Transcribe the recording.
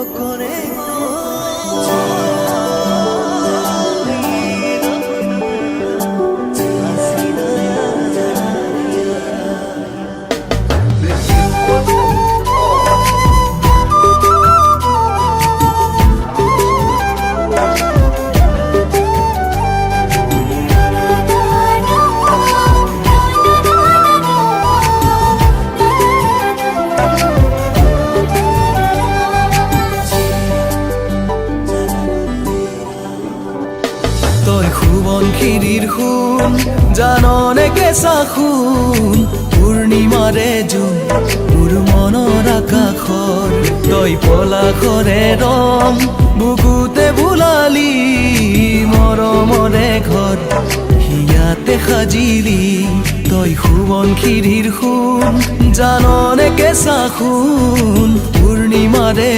করে তই খুবন খিৰিৰ খুন জাননে কেঁচা খুন পূৰ্ণিমাৰে জোন মোৰ মনৰ আকাশৰ তই পলাশৰে ৰং বুকুতে বোলালি মৰমৰে ঘৰ হিয়াতে সাজিলি তই খুবন খিৰিৰ খুন জাননে কেঁচা খুন পূৰ্ণিমাৰে